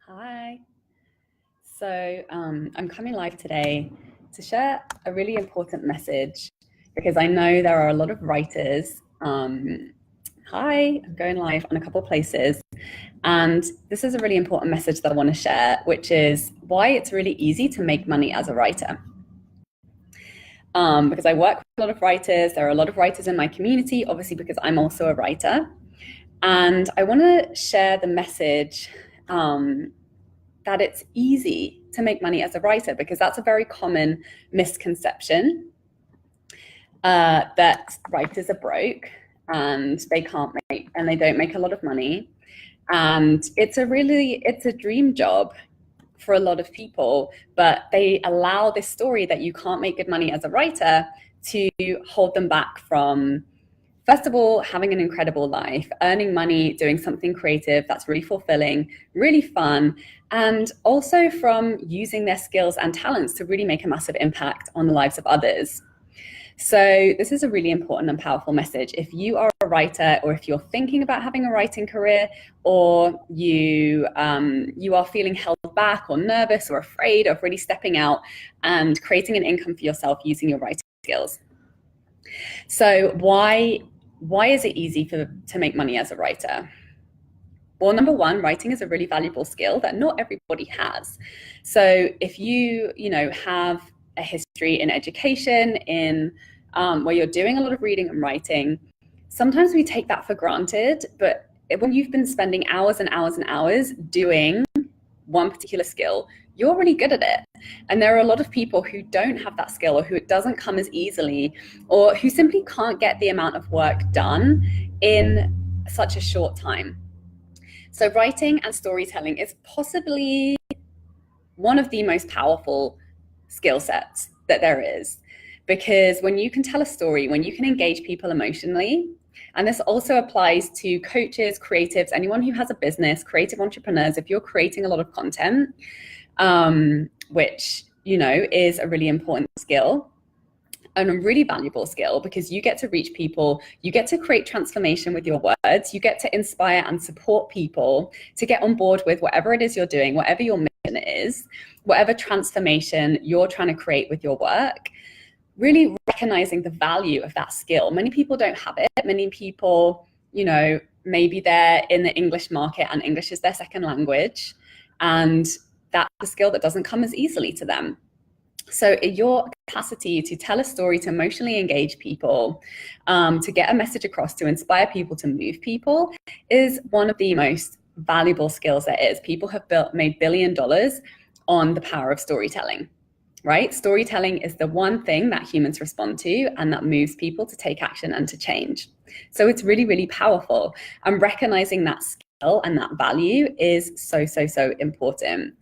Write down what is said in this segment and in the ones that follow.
Hi. I'm coming live today to share a really important message because I know there are a lot of writers. Hi, I'm going live on a couple of places. And this is a really important message that I want to share, which is why it's really easy to make money as a writer. Because I work with a lot of writers. There are a lot of writers in my community, obviously, because I'm also a writer. And I want to share the message that it's easy to make money as a writer, because that's a very common misconception, that writers are broke and they can't make, and they don't make a lot of money. And it's a dream job for a lot of people, but they allow this story that you can't make good money as a writer to hold them back from, first of all, having an incredible life, earning money, doing something creative that's really fulfilling, really fun, and also from using their skills and talents to really make a massive impact on the lives of others. So this is a really important and powerful message. If you are a writer, or if you're thinking about having a writing career, or you are feeling held back or nervous or afraid of really stepping out and creating an income for yourself using your writing skills. So why is it easy to make money as a writer? Well, number one, writing is a really valuable skill that not everybody has. So if you have a history in education, in where you're doing a lot of reading and writing, sometimes we take that for granted. But when you've been spending hours and hours and hours doing one particular skill, you're really good at it. And there are a lot of people who don't have that skill, or who it doesn't come as easily, or who simply can't get the amount of work done in such a short time. So writing and storytelling is possibly one of the most powerful skill sets that there is, because when you can tell a story, when you can engage people emotionally, and this also applies to coaches, creatives, anyone who has a business, creative entrepreneurs, if you're creating a lot of content, which, is a really important skill and a really valuable skill, because you get to reach people, you get to create transformation with your words, you get to inspire and support people to get on board with whatever it is you're doing, whatever your mission is, whatever transformation you're trying to create with your work. Really recognizing the value of that skill. Many people don't have it. Many people, maybe they're in the English market and English is their second language, and that's a skill that doesn't come as easily to them. So your capacity to tell a story, to emotionally engage people, to get a message across, to inspire people, to move people, is one of the most valuable skills there is. People have made $1 billion on the power of storytelling, right? Storytelling is the one thing that humans respond to and that moves people to take action and to change. So it's really, really powerful. And recognizing that skill and that value is so, so, so important.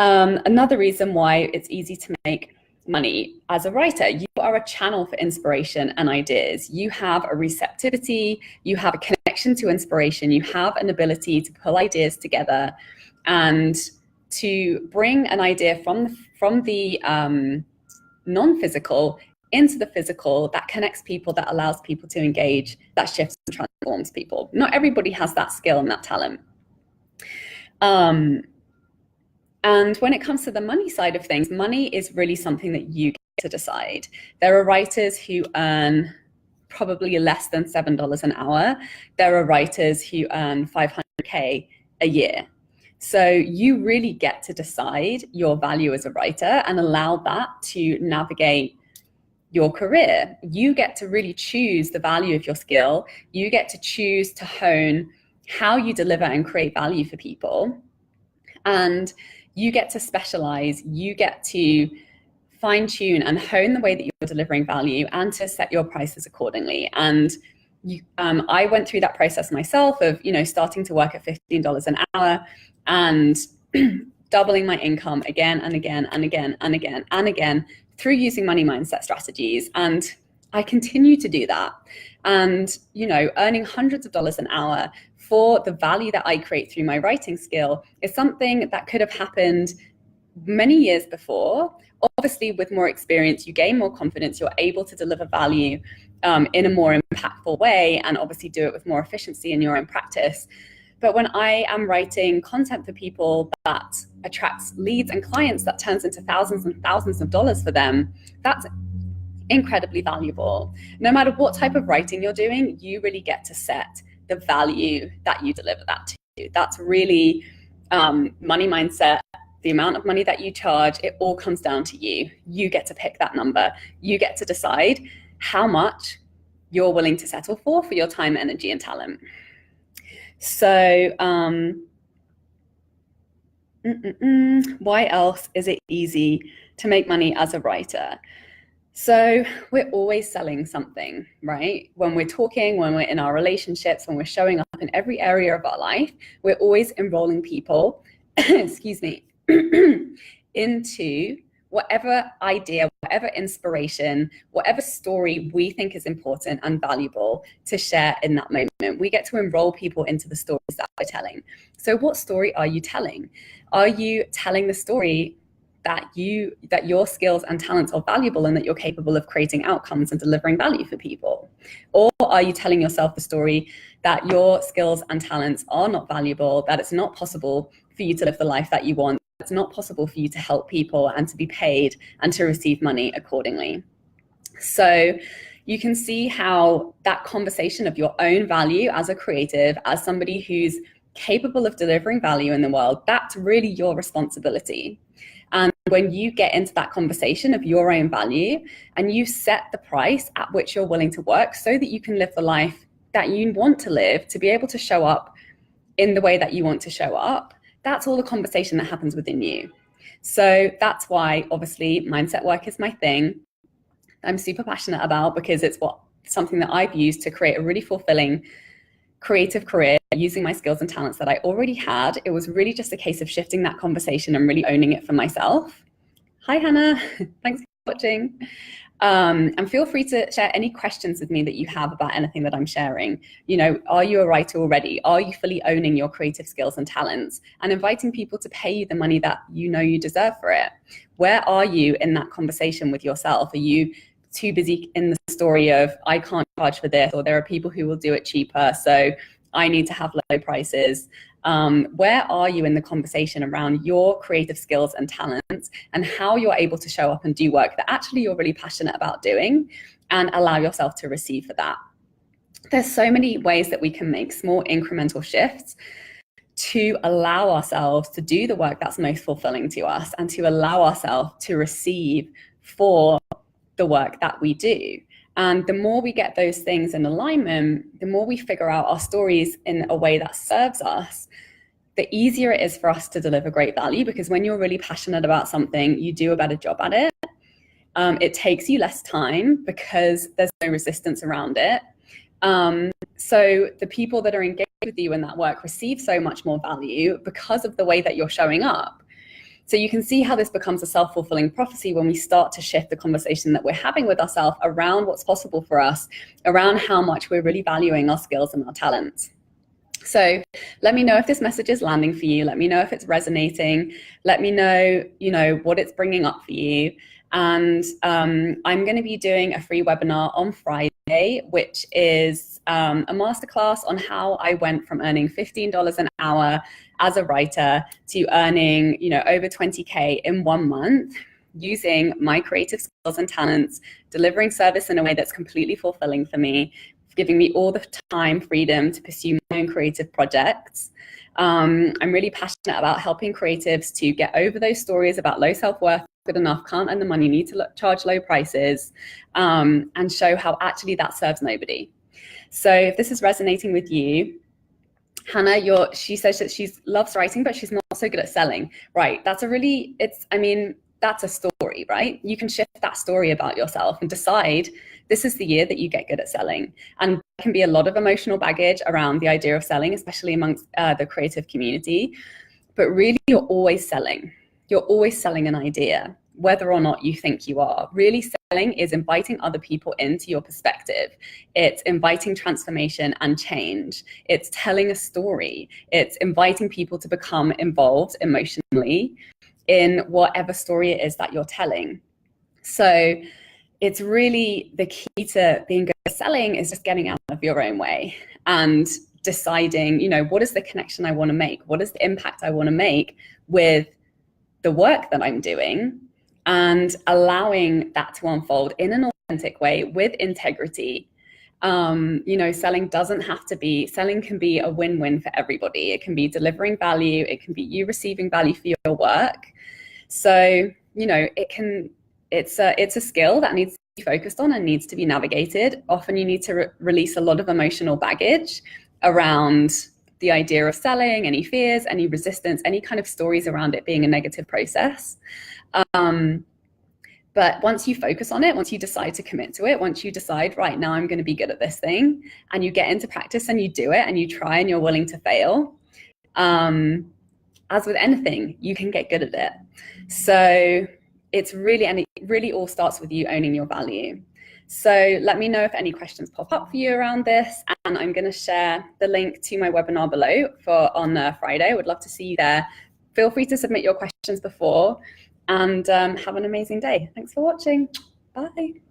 Another reason why it's easy to make money as a writer, you are a channel for inspiration and ideas. You have a receptivity, you have a connection to inspiration, you have an ability to pull ideas together and to bring an idea from the non-physical into the physical, that connects people, that allows people to engage, that shifts and transforms people. Not everybody has that skill and that talent. And when it comes to the money side of things, money is really something that you get to decide. There are writers who earn probably less than $7 an hour. There are writers who earn $500K a year. So you really get to decide your value as a writer and allow that to navigate your career. You get to really choose the value of your skill. You get to choose to hone how you deliver and create value for people. And you get to specialize, you get to fine tune and hone the way that you're delivering value and to set your prices accordingly. And I went through that process myself of, starting to work at $15 an hour and doubling my income again and again and again and again and again through using money mindset strategies. And I continue to do that. And, earning hundreds of dollars an hour for the value that I create through my writing skill is something that could have happened many years before. Obviously, with more experience, you gain more confidence, you're able to deliver value in a more impactful way, and obviously do it with more efficiency in your own practice. But when I am writing content for people that attracts leads and clients that turns into thousands and thousands of dollars for them, that's incredibly valuable. No matter what type of writing you're doing, you really get to set the value that you deliver that to. That's really money mindset. The amount of money that you charge, it all comes down to you. You get to pick that number. You get to decide how much you're willing to settle for your time, energy, and talent. So why else is it easy to make money as a writer? So we're always selling something, right? When we're talking, when we're in our relationships, when we're showing up in every area of our life, we're always enrolling people, excuse me, into whatever idea, whatever inspiration, whatever story we think is important and valuable to share in that moment. We get to enroll people into the stories that we're telling. So what story are you telling? Are you telling the story that your skills and talents are valuable and that you're capable of creating outcomes and delivering value for people? Or are you telling yourself the story that your skills and talents are not valuable, that it's not possible for you to live the life that you want, it's not possible for you to help people and to be paid and to receive money accordingly? So you can see how that conversation of your own value as a creative, as somebody who's capable of delivering value in the world, that's really your responsibility. And when you get into that conversation of your own value and you set the price at which you're willing to work so that you can live the life that you want to live, to be able to show up in the way that you want to show up, that's all the conversation that happens within you. So that's why obviously mindset work is my thing. I'm super passionate about, because it's something that I've used to create a really fulfilling creative career using my skills and talents that I already had. It was really just a case of shifting that conversation and really owning it for myself. Hi, Hannah. Thanks for watching. And feel free to share any questions with me that you have about anything that I'm sharing. You know, are you a writer already? Are you fully owning your creative skills and talents and inviting people to pay you the money that you know you deserve for it? Where are you in that conversation with yourself? Are you too busy in the story of, I can't charge for this, or there are people who will do it cheaper, so I need to have low prices? Where are you in the conversation around your creative skills and talents and how you're able to show up and do work that actually you're really passionate about doing and allow yourself to receive for that? There's so many ways that we can make small incremental shifts to allow ourselves to do the work that's most fulfilling to us and to allow ourselves to receive for the work that we do. And the more we get those things in alignment, the more we figure out our stories in a way that serves us, the easier it is for us to deliver great value. Because when you're really passionate about something, you do a better job at it. It takes you less time because there's no resistance around it. So the people that are engaged with you in that work receive so much more value because of the way that you're showing up. So you can see how this becomes a self-fulfilling prophecy when we start to shift the conversation that we're having with ourselves around what's possible for us, around how much we're really valuing our skills and our talents. So let me know if this message is landing for you. Let me know if it's resonating. Let me know, what it's bringing up for you. And I'm going to be doing a free webinar on Friday, which is a masterclass on how I went from earning $15 an hour as a writer to earning, over 20K in 1 month using my creative skills and talents, delivering service in a way that's completely fulfilling for me, giving me all the time, freedom to pursue my own creative projects. I'm really passionate about helping creatives to get over those stories about low self-worth, good enough, can't earn the money, need to charge low prices, and show how actually that serves nobody. So if this is resonating with you, Hannah, she says that she loves writing, but she's not so good at selling. Right, that's a story, right? You can shift that story about yourself and decide this is the year that you get good at selling. And there can be a lot of emotional baggage around the idea of selling, especially amongst the creative community. But really, you're always selling. You're always selling an idea, whether or not you think you are. Really, selling is inviting other people into your perspective. It's inviting transformation and change. It's telling a story. It's inviting people to become involved emotionally in whatever story it is that you're telling. So it's really the key to being good at selling is just getting out of your own way and deciding, what is the connection I want to make? What is the impact I want to make with the work that I'm doing, and allowing that to unfold in an authentic way with integrity. Selling can be a win-win for everybody. It can be delivering value. It can be you receiving value for your work. So, it's a skill that needs to be focused on and needs to be navigated. Often you need to release a lot of emotional baggage around the idea of selling, any fears, any resistance, any kind of stories around it being a negative process. But once you focus on it, once you decide to commit to it, once you decide, right, now I'm going to be good at this thing, and you get into practice and you do it and you try and you're willing to fail, as with anything, you can get good at it. So it really all starts with you owning your value. So let me know if any questions pop up for you around this, and I'm going to share the link to my webinar below on Friday. I would love to see you there. Feel free to submit your questions before, and have an amazing day. Thanks for watching. Bye.